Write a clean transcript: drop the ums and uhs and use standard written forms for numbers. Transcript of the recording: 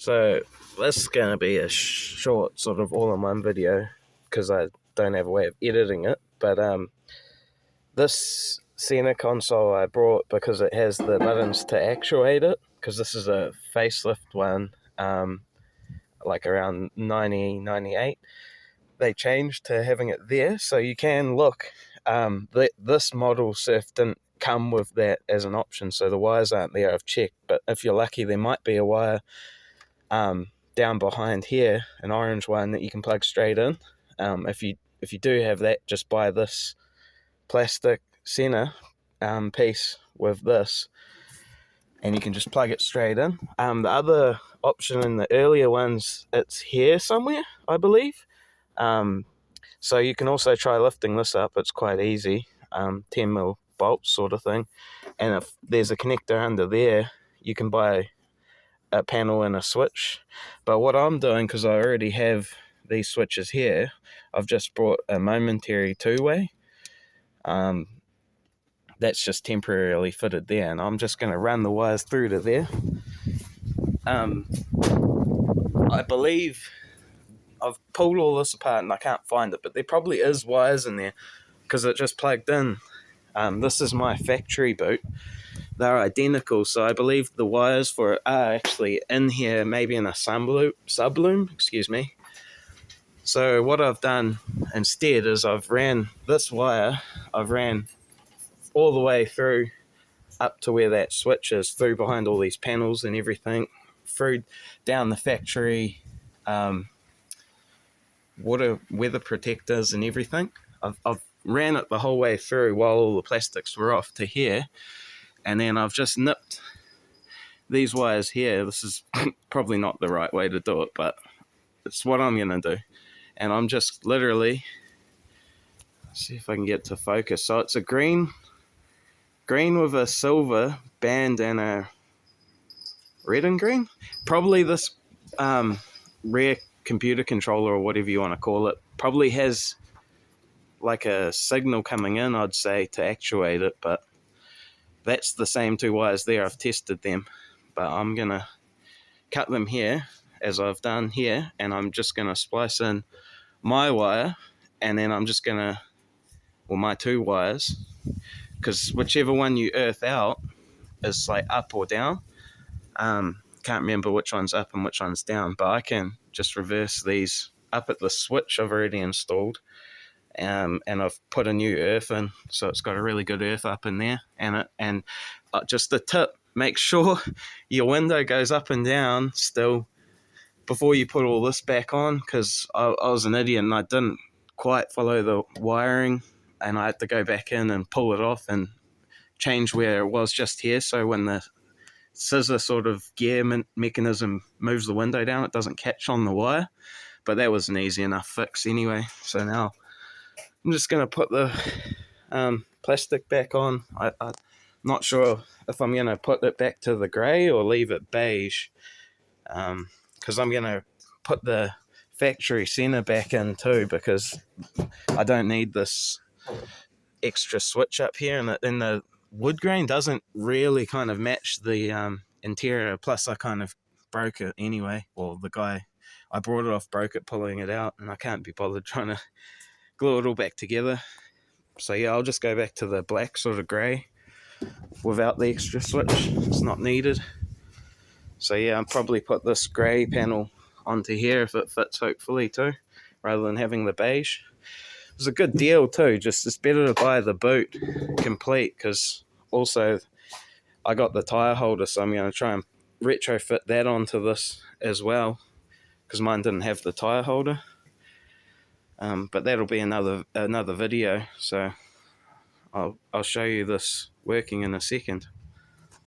So this is going to be a short sort of all-in-one video because I don't have a way of editing it. But this center console I brought because it has the buttons to actuate it, because this is a facelift one, like around 98. They changed to having it there, so you can look. This model Surf didn't come with that as an option, so the wires aren't there. I've checked, but if you're lucky, there might be a wire down behind here, an orange one that you can plug straight in. If you do have that, just buy this plastic center piece with this, and you can just plug it straight in. The other option in the earlier ones, it's here somewhere, I believe. So you can also try lifting this up. It's quite easy, 10mm bolt sort of thing. And if there's a connector under there, you can buy a panel and a switch. But what I'm doing, because I already have these switches here, I've just brought a momentary two-way. That's just temporarily fitted there, and I'm just going to run the wires through to there. I believe I've pulled all this apart and I can't find it, but there probably is wires in there because it just plugged in. This is my factory boot. They're identical, so I believe the wires for it are actually in here, maybe in a subloom, excuse me. So what I've done instead is I've ran this wire, I've ran all the way through up to where that switch is, through behind all these panels and everything, through down the factory weather protectors and everything. I've ran it the whole way through while all the plastics were off to here, and then I've just nipped these wires here. This is probably not the right way to do it, but it's what I'm going to do. And I'm just literally, see if I can get to focus. So it's a green with a silver band and a red and green. Probably this rare computer controller, or whatever you want to call it, probably has like a signal coming in, I'd say, to actuate it, but that's the same two wires there. I've tested them, but I'm going to cut them here as I've done here, and I'm just going to splice in my wire, and then I'm just going to, well, my two wires, because whichever one you earth out is like up or down. Can't remember which one's up and which one's down, but I can just reverse these up at the switch I've already installed, and I've put a new earth in, so it's got a really good earth up in there. And just a tip, make sure your window goes up and down still before you put all this back on, because I was an idiot and I didn't quite follow the wiring, and I had to go back in and pull it off and change where it was just here, so when the scissor sort of gear mechanism moves the window down, it doesn't catch on the wire. But that was an easy enough fix anyway. So now I'm just going to put the plastic back on. I'm not sure if I'm going to put it back to the grey or leave it beige, because I'm going to put the factory center back in too, because I don't need this extra switch up here, and the wood grain doesn't really kind of match the interior. Plus I kind of broke it anyway, or the guy I brought it off broke it pulling it out, and I can't be bothered trying to glue it all back together. So yeah, I'll just go back to the black sort of grey without the extra switch. It's not needed. So yeah, I'll probably put this grey panel onto here if it fits, hopefully too, rather than having the beige. It was a good deal too. Just it's better to buy the boot complete, because also I got the tire holder, so I'm going to try and retrofit that onto this as well, because mine didn't have the tire holder. But that'll be another video, so I'll show you this working in a second.